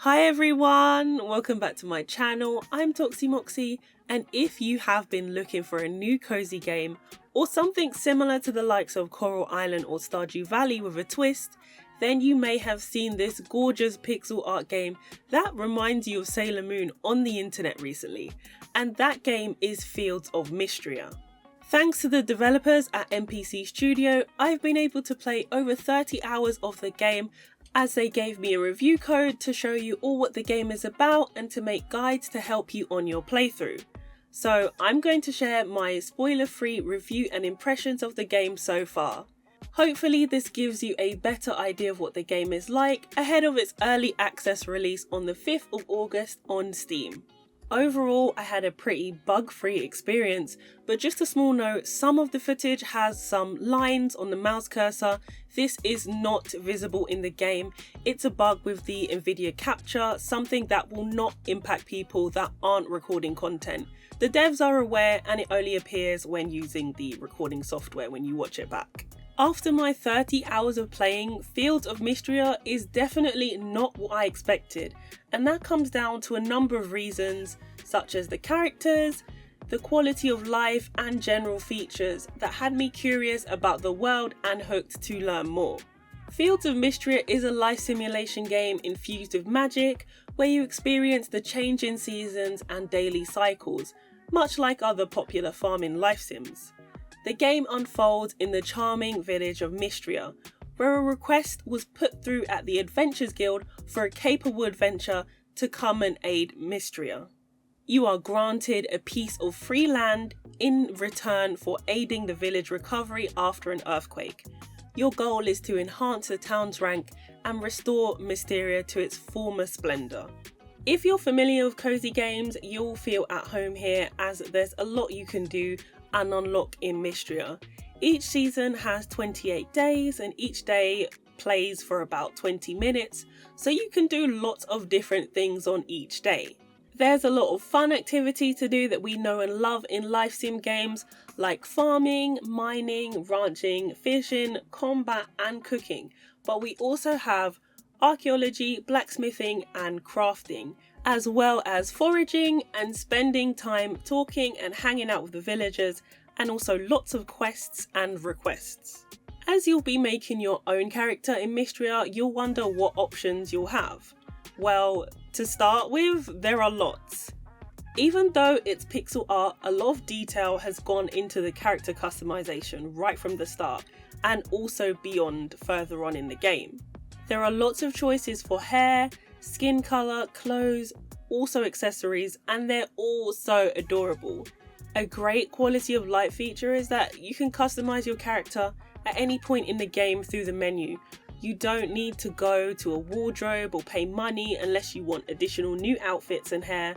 Hi everyone, welcome back to my channel. I'm Moxie, and if you have been looking for a new cozy game or something similar to the likes of Coral Island or Stardew Valley with a twist, then you may have seen this gorgeous pixel art game that reminds you of Sailor Moon on the internet recently, and that game is Fields of Mistria. Thanks to the developers at NPC Studio, I've been able to play over 30 hours of the game, as they gave me a review code to show you all what the game is about and to make guides to help you on your playthrough. So I'm going to share my spoiler-free review and impressions of the game so far. Hopefully this gives you a better idea of what the game is like ahead of its early access release on the 5th of August on Steam. Overall, I had a pretty bug-free experience, but just a small note, some of the footage has some lines on the mouse cursor. This is not visible in the game. It's a bug with the NVIDIA capture, something that will not impact people that aren't recording content. The devs are aware, and it only appears when using the recording software when you watch it back. After my 30 hours of playing, Fields of Mistria is definitely not what I expected, and that comes down to a number of reasons, such as the characters, the quality of life and general features that had me curious about the world and hooked to learn more. Fields of Mistria is a life simulation game infused with magic, where you experience the change in seasons and daily cycles, much like other popular farming life sims. The game unfolds in the charming village of Mistria, where a request was put through at the Adventurers Guild for a capable adventurer to come and aid Mistria. You are granted a piece of free land in return for aiding the village recovery after an earthquake. Your goal is to enhance the town's rank and restore Mistria to its former splendour. If you're familiar with cozy games, you'll feel at home here, as there's a lot you can do and unlock in Mistria. Each season has 28 days and each day plays for about 20 minutes, so you can do lots of different things on each day. There's a lot of fun activity to do that we know and love in life sim games, like farming, mining, ranching, fishing, combat and cooking, but we also have archaeology, blacksmithing and crafting, as well as foraging and spending time talking and hanging out with the villagers, and also lots of quests and requests. As you'll be making your own character in Mistria, you'll wonder what options you'll have. Well, to start with, there are lots. Even though it's pixel art, a lot of detail has gone into the character customization right from the start, and also beyond further on in the game. There are lots of choices for hair, skin colour, clothes, also accessories, and they're all so adorable. A great quality of life feature is that you can customise your character at any point in the game through the menu. You don't need to go to a wardrobe or pay money unless you want additional new outfits and hair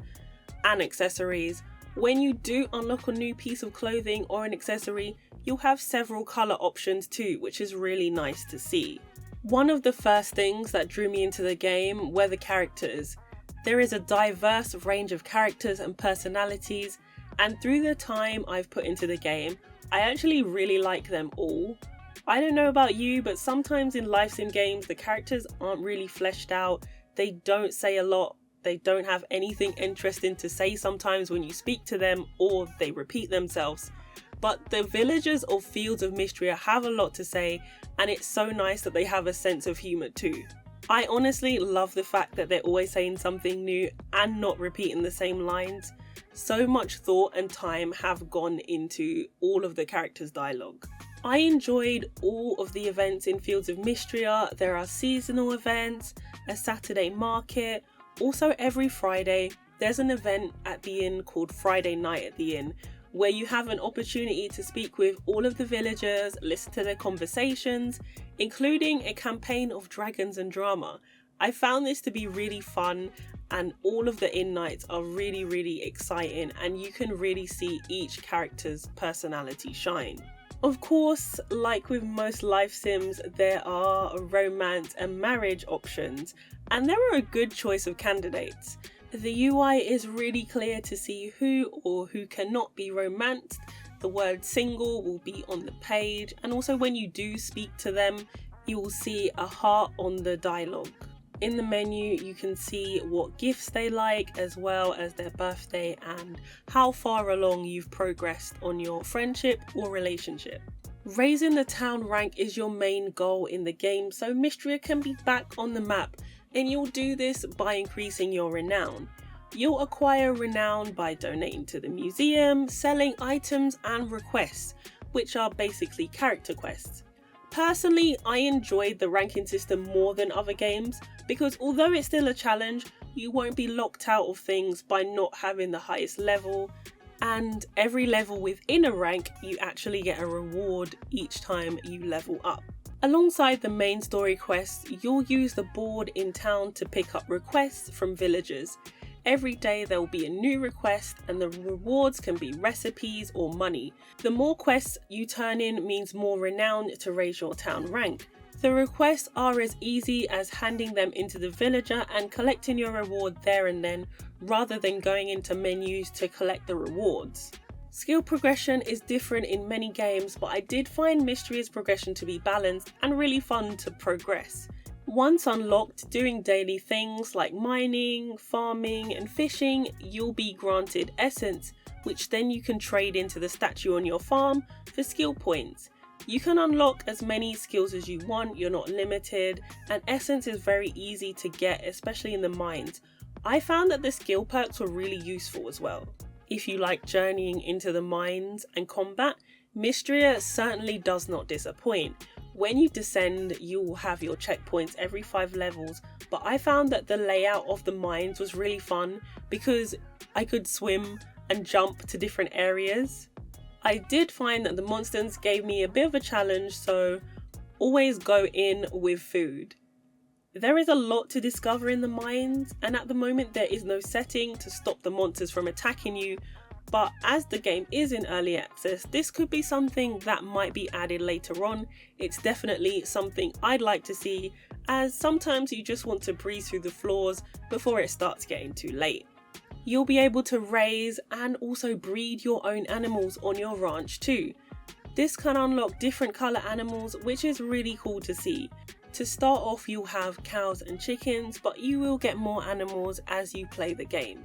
and accessories. When you do unlock a new piece of clothing or an accessory, you'll have several colour options too, which is really nice to see. One of the first things that drew me into the game were the characters. There is a diverse range of characters and personalities, and through the time I've put into the game, I actually really like them all. I don't know about you, but sometimes in life sim games the characters aren't really fleshed out, they don't say a lot, they don't have anything interesting to say sometimes when you speak to them, or they repeat themselves. But the villagers of Fields of Mistria have a lot to say, and it's so nice that they have a sense of humour too. I honestly love the fact that they're always saying something new and not repeating the same lines. So much thought and time have gone into all of the characters' dialogue. I enjoyed all of the events in Fields of Mistria. There are seasonal events, a Saturday market, also every Friday there's an event at the inn called Friday Night at the Inn, where you have an opportunity to speak with all of the villagers, listen to their conversations, including a campaign of dragons and drama. I found this to be really fun, and all of the inn nights are really exciting, and you can really see each character's personality shine. Of course, like with most life sims, there are romance and marriage options, and there are a good choice of candidates. The UI is really clear to see who or who cannot be romanced. The word single will be on the page, and also when you do speak to them, you will see a heart on the dialogue. In the menu, you can see what gifts they like, as well as their birthday and how far along you've progressed on your friendship or relationship. Raising the town rank is your main goal in the game, so Mistria can be back on the map, and you'll do this by increasing your renown. You'll acquire renown by donating to the museum, selling items and requests, which are basically character quests. Personally, I enjoyed the ranking system more than other games because although it's still a challenge, you won't be locked out of things by not having the highest level, and every level within a rank you actually get a reward each time you level up. Alongside the main story quests, you'll use the board in town to pick up requests from villagers. Every day there will be a new request and the rewards can be recipes or money. The more quests you turn in means more renown to raise your town rank. The requests are as easy as handing them into the villager and collecting your reward there and then, rather than going into menus to collect the rewards. Skill progression is different in many games, but I did find Mistria's progression to be balanced and really fun to progress. Once unlocked, doing daily things like mining, farming and fishing, you'll be granted essence, which then you can trade into the statue on your farm for skill points. You can unlock as many skills as you want, you're not limited, and essence is very easy to get, especially in the mines. I found that the skill perks were really useful as well. If you like journeying into the mines and combat, Mistria certainly does not disappoint. When you descend, you will have your checkpoints every 5 levels, but I found that the layout of the mines was really fun because I could swim and jump to different areas. I did find that the monsters gave me a bit of a challenge, so always go in with food. There is a lot to discover in the mines, and at the moment there is no setting to stop the monsters from attacking you, but as the game is in early access, this could be something that might be added later on. It's definitely something I'd like to see, as sometimes you just want to breeze through the floors before it starts getting too late. You'll be able to raise and also breed your own animals on your ranch too. This can unlock different colour animals, which is really cool to see. To start off, you'll have cows and chickens, but you will get more animals as you play the game.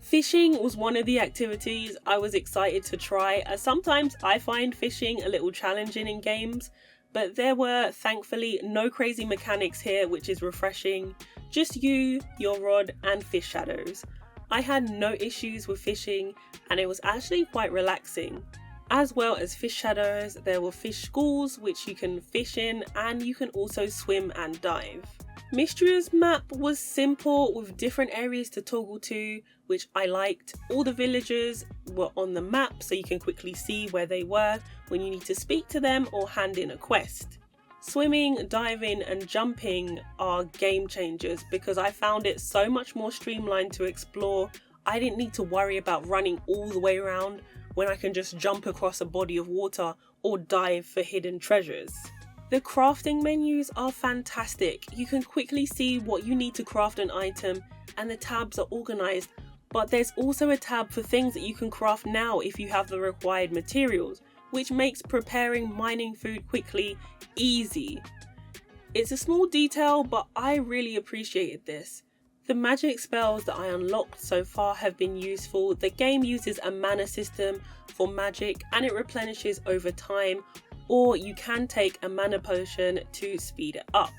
Fishing was one of the activities I was excited to try, as sometimes I find fishing a little challenging in games, but there were thankfully no crazy mechanics here, which is refreshing. Just you, your rod and fish shadows. I had no issues with fishing and it was actually quite relaxing. As well as fish shadows, there were fish schools which you can fish in, and you can also swim and dive. Mistria's map was simple with different areas to toggle to, which I liked. All the villagers were on the map so you can quickly see where they were when you need to speak to them or hand in a quest. Swimming, diving and jumping are game changers because I found it so much more streamlined to explore. I didn't need to worry about running all the way around when I can just jump across a body of water or dive for hidden treasures. The crafting menus are fantastic. You can quickly see what you need to craft an item and the tabs are organised, but there's also a tab for things that you can craft now if you have the required materials, which makes preparing mining food quickly easy. It's a small detail, but I really appreciated this. The magic spells that I unlocked so far have been useful. The game uses a mana system for magic and it replenishes over time, or you can take a mana potion to speed it up.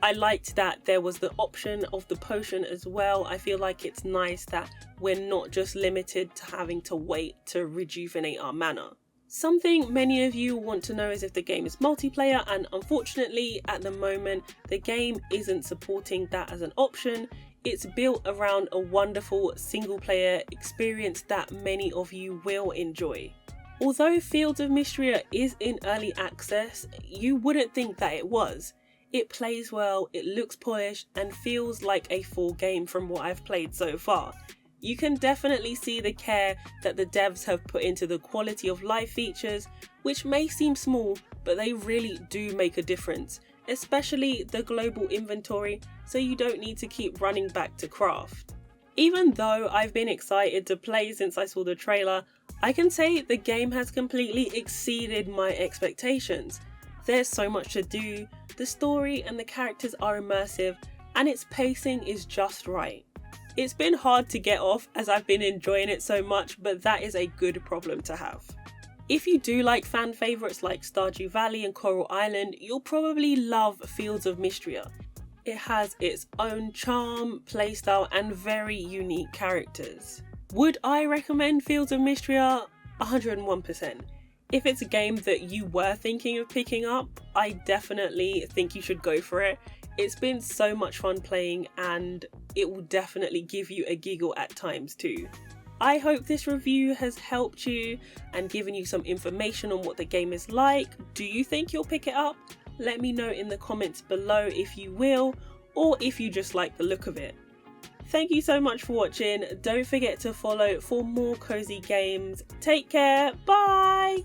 I liked that there was the option of the potion as well. I feel like it's nice that we're not just limited to having to wait to rejuvenate our mana. Something many of you want to know is if the game is multiplayer, and unfortunately at the moment the game isn't supporting that as an option. It's built around a wonderful single player experience that many of you will enjoy. Although Fields of Mistria is in early access, you wouldn't think that it was. It plays well, it looks polished and feels like a full game from what I've played so far. You can definitely see the care that the devs have put into the quality of life features, which may seem small, but they really do make a difference, especially the global inventory, so you don't need to keep running back to craft. Even though I've been excited to play since I saw the trailer, I can say the game has completely exceeded my expectations. There's so much to do, the story and the characters are immersive, and its pacing is just right. It's been hard to get off as I've been enjoying it so much, but that is a good problem to have. If you do like fan favourites like Stardew Valley and Coral Island, you'll probably love Fields of Mistria. It has its own charm, playstyle and very unique characters. Would I recommend Fields of Mistria? 101%. If it's a game that you were thinking of picking up, I definitely think you should go for it. It's been so much fun playing and it will definitely give you a giggle at times too. I hope this review has helped you and given you some information on what the game is like. Do you think you'll pick it up? Let me know in the comments below if you will, or if you just like the look of it. Thank you so much for watching. Don't forget to follow for more cozy games. Take care. Bye!